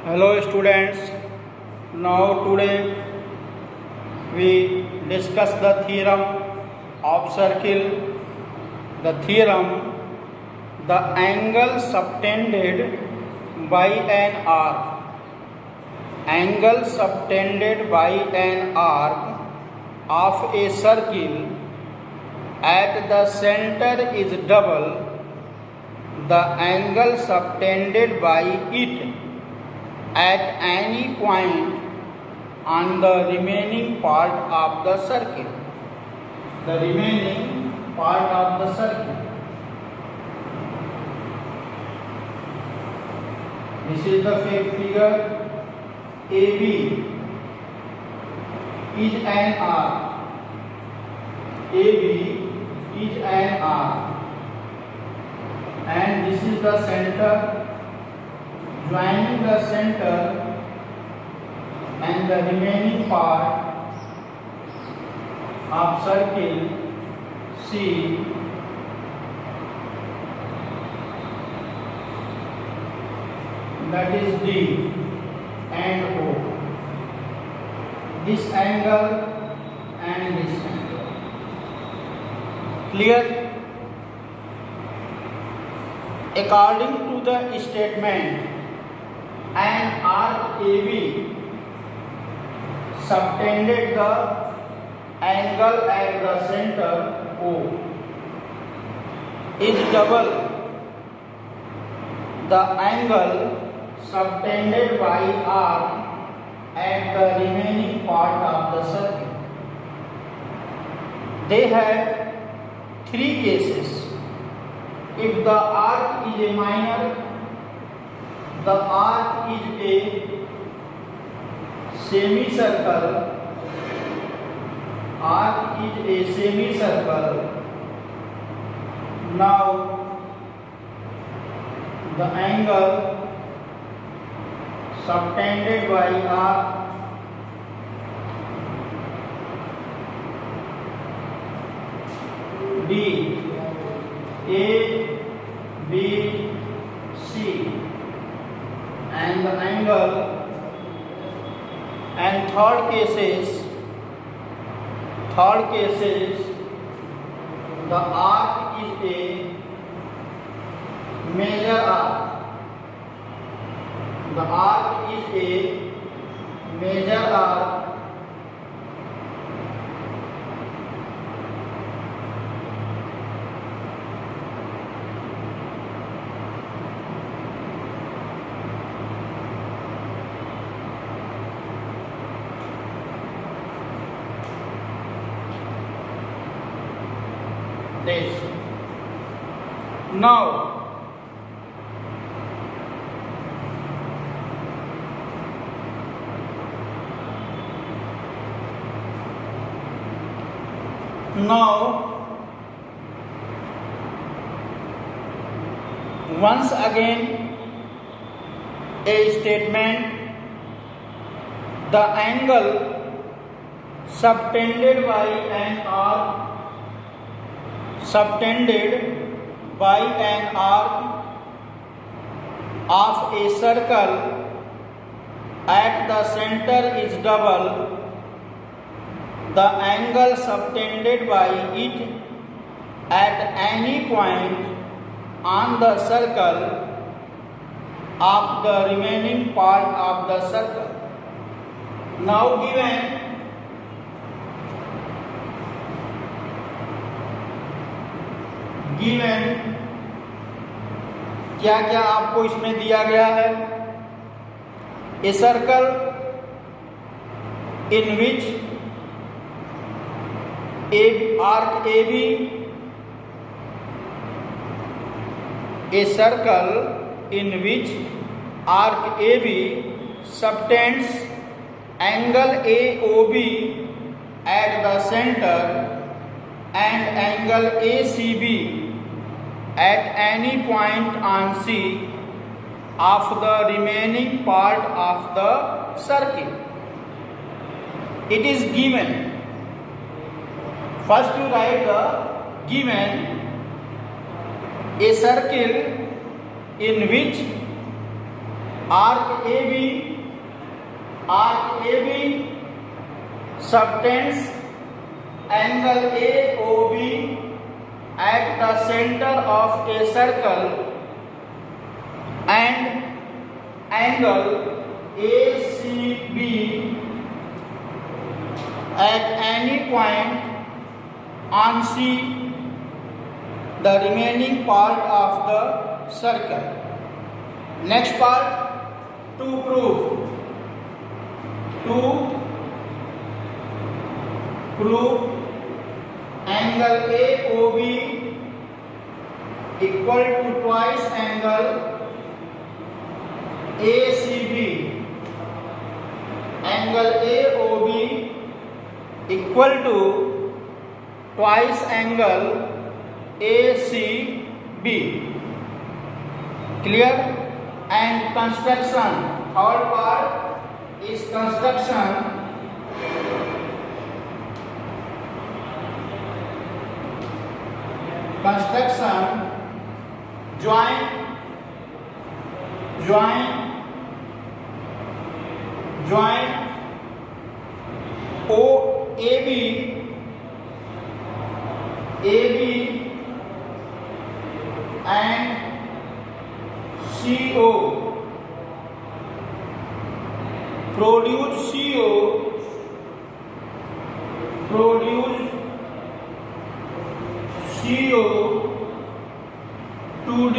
Hello students, now today we discuss the theorem of circle. The theorem, the angle subtended by an arc of a circle at the center is double the angle subtended by it at any point on the remaining part of the circle. The remaining part of the circle. This is the figure. AB is an arc. AB is an arc. And this is the center. Joining the center and the remaining part of circle C that is D and O. This angle and this angle. Clear? According to the statement, an arc AB subtended the angle at the center O is double the angle subtended by arc at the remaining part of the circle. They have three cases. If the arc is a minor, the arc is a semicircle. Arc is a semicircle. Now the angle subtended by arc D, A, B, C. And the angle and third cases the arc is a major arc. The arc is a major arc this. Now once again a statement, the angle subtended by an arc of a circle at the center is double the angle subtended by it at any point on the circle of the remaining part of the circle. Now given क्या क्या आपको इसमें दिया गया है? A circle in which arc AB, a circle in which arc AB subtends angle AOB at the center and angle ACB at any point on C of the remaining part of the circle. It is given. First you write the given a circle in which arc AB subtends angle AOB at the center of a circle and angle ACB at any point on C, the remaining part of the circle. Next part, to prove angle AOB equal to twice angle ACB. Angle AOB equal to twice angle ACB. Clear? And construction, third part is construction. Join AB and CO, produce CO 2D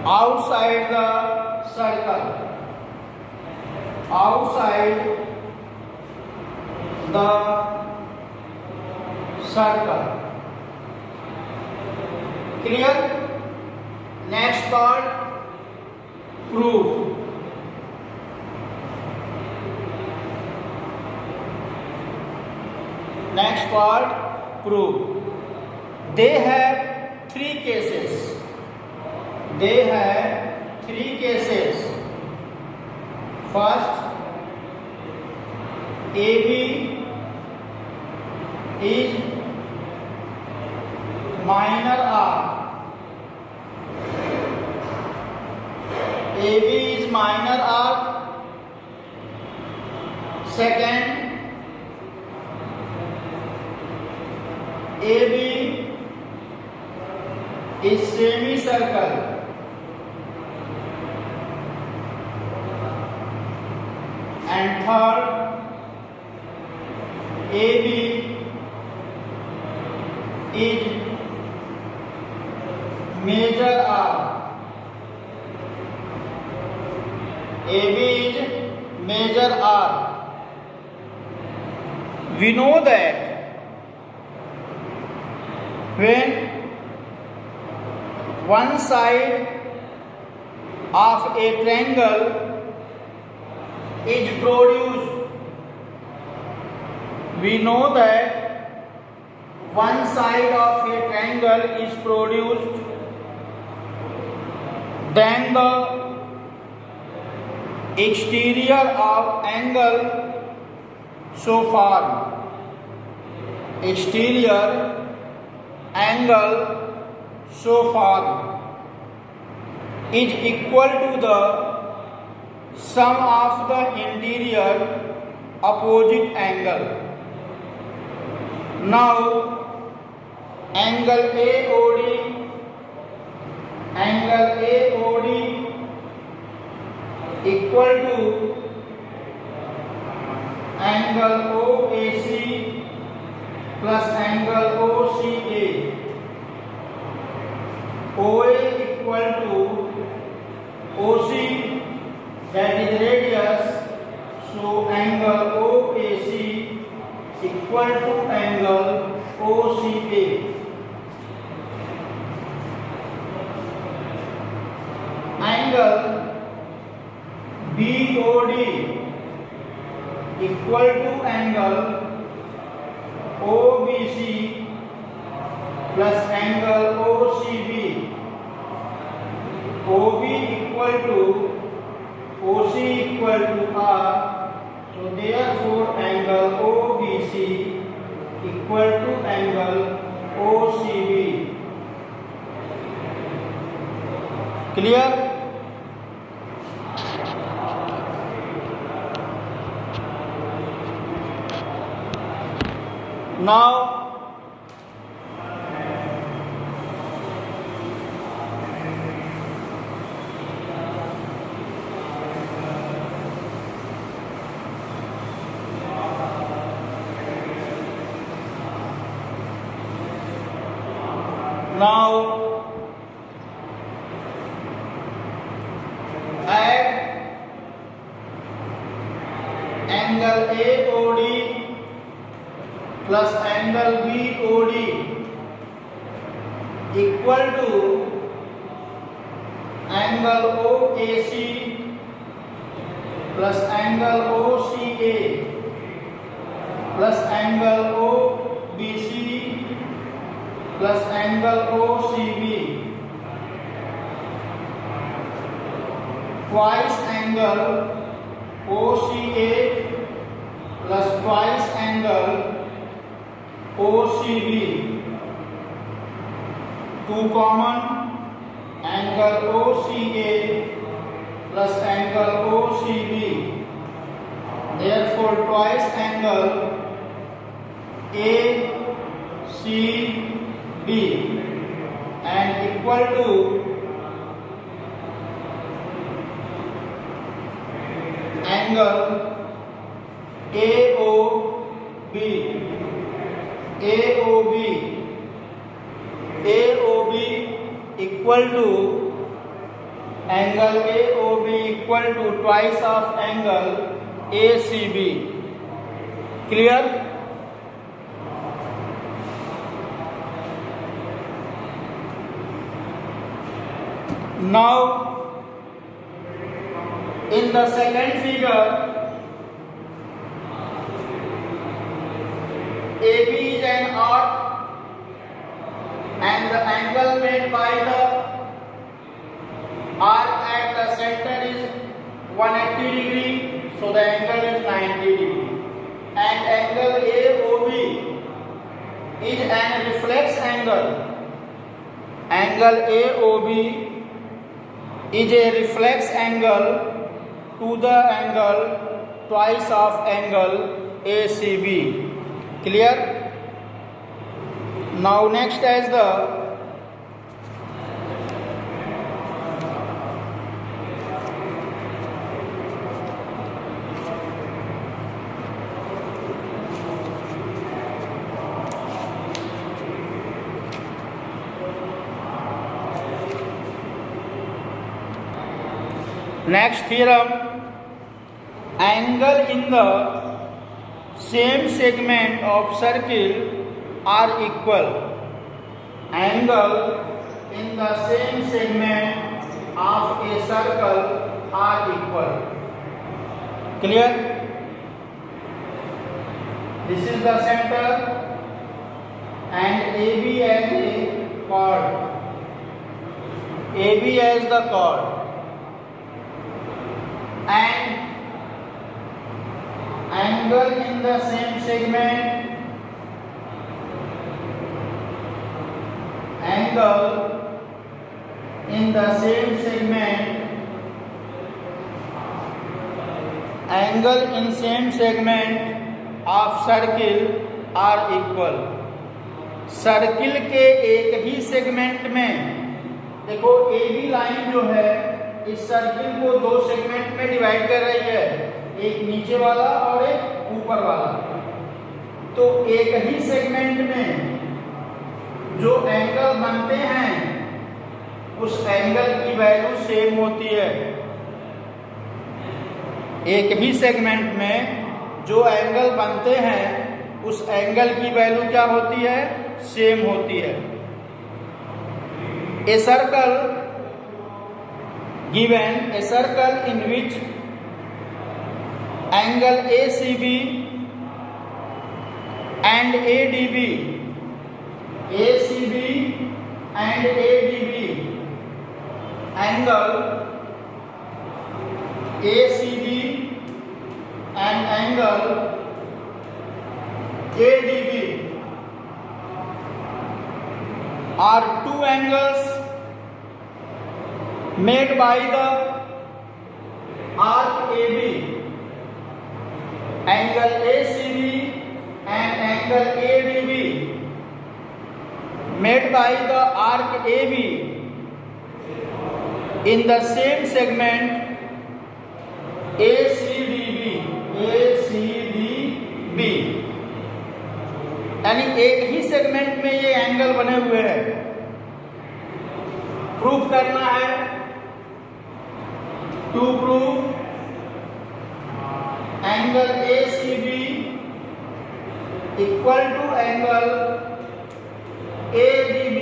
outside the circle. Clear? Next part, prove. They have three cases. First, AB is minor arc. Second, AB is semicircle. And third, AB is major arc. We know that when one side of a triangle is produced, then the exterior of angle so form. Is equal to the sum of the interior opposite angle. Now, angle AOD equal to angle OAC plus angle OCA. OA equal to OC, that is radius, so angle OAC equal to angle OCA. Angle BOD equal to angle OBC plus angle OCB. OB equal to OC equal to R, so therefore angle OBC equal to angle OCB. Clear? Now add angle AOD plus angle BOD equal to angle OAC plus angle OCA plus angle OBC plus angle OCB twice angle OCA plus twice angle OCB, 2 common, angle OCA plus angle OCB, therefore twice angle ACB and equal to angle AOB equal to angle AOB equal to twice of angle ACB. Clear? Now in the second figure, AB is an arc and the angle made by the arc at the center is 180 degree, so the angle is 90 degree, and angle AOB is an reflex angle. Angle AOB is a reflex angle to the angle twice of angle ACB. Clear? Now next as the next theorem, angle in the same segment of circle are equal. Angle in the same segment of a circle are equal. Clear? This is the center and AB as a chord. AB as the chord. And angle in the same segment, angle in the same segment, angle in same segment of circle are equal. Circle के एक ही segment में देखो AB line जो है इस circle को दो segment में डिवाइड कर रही है, एक नीचे वाला और एक ऊपर वाला। तो एक ही सेगमेंट में जो एंगल बनते हैं उस एंगल की वैल्यू सेम होती है। एक ही सेगमेंट में जो एंगल बनते हैं उस एंगल की वैल्यू क्या होती है? सेम होती है। A circle given a circle in which angle ACB and ADB angle ACB and angle ADB are two angles made by the arc AB, angle ACB and angle ADB, made by the arc AB in the same segment ACDB, यानी एक ही segment में ये angle बने हुए हैं। Proof करना है, to prove angle ACB equal to angle ADB,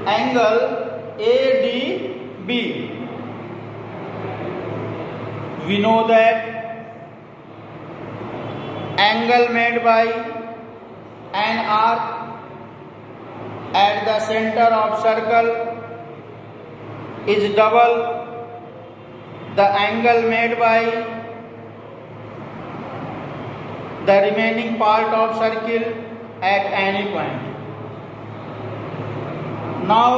angle ADB, we know that angle made by an arc at the center of circle is double the angle made by the remaining part of circle at any point. Now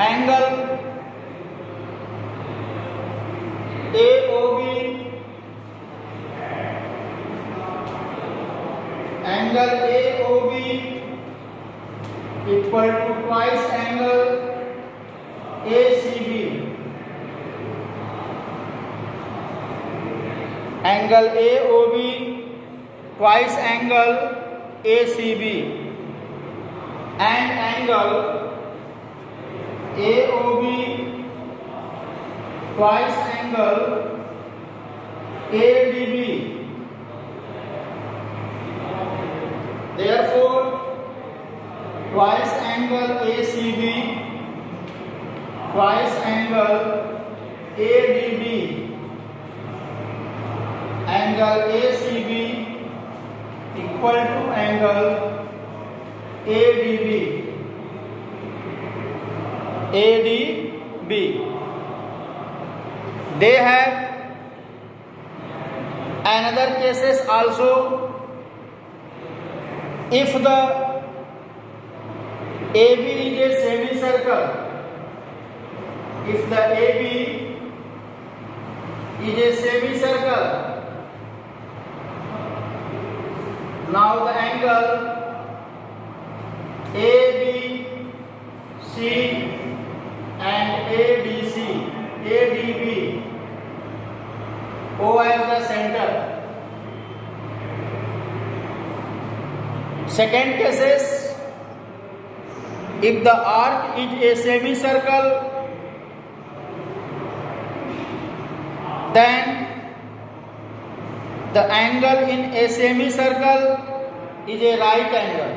angle AOB, angle AOB equal to twice angle ACB, angle AOB twice angle ACB, and angle AOB twice angle ADB. Therefore, twice angle ACB twice angle ADB, angle ACB equal to angle ADB. They have another cases also. If the AB is a semicircle, if the AB is a semicircle, now the angle ABC and ADB, O as the center. Second cases, if the arc is a semicircle, then the angle in a semicircle is a right angle.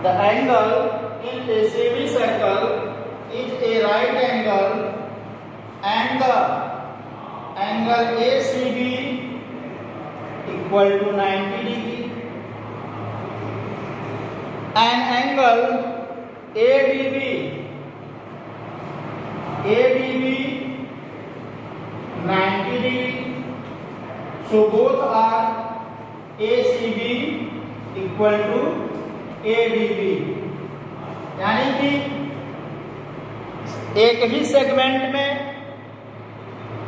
The angle in a semicircle is a right angle, and the angle ACB equal to 90 degree, and angle ADB 90 degree. So both are ACB equal to ADB, यानी कि एक ही segment में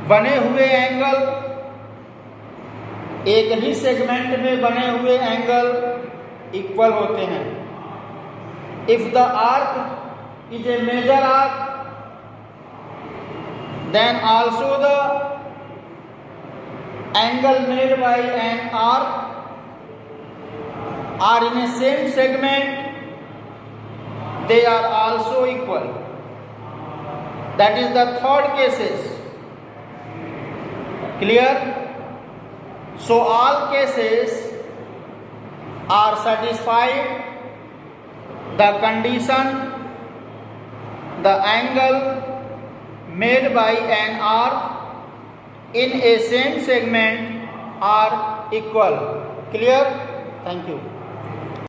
बने हुए angle, एक ही segment में बने हुए एंगल इक्वल होते हैं। If the arc is a major arc, then also the angle made by an arc are in a same segment, they are also equal. That is the third cases. Clear? So all cases are satisfied. The condition, the angle made by an arc in a same segment are equal. Clear? Thank you.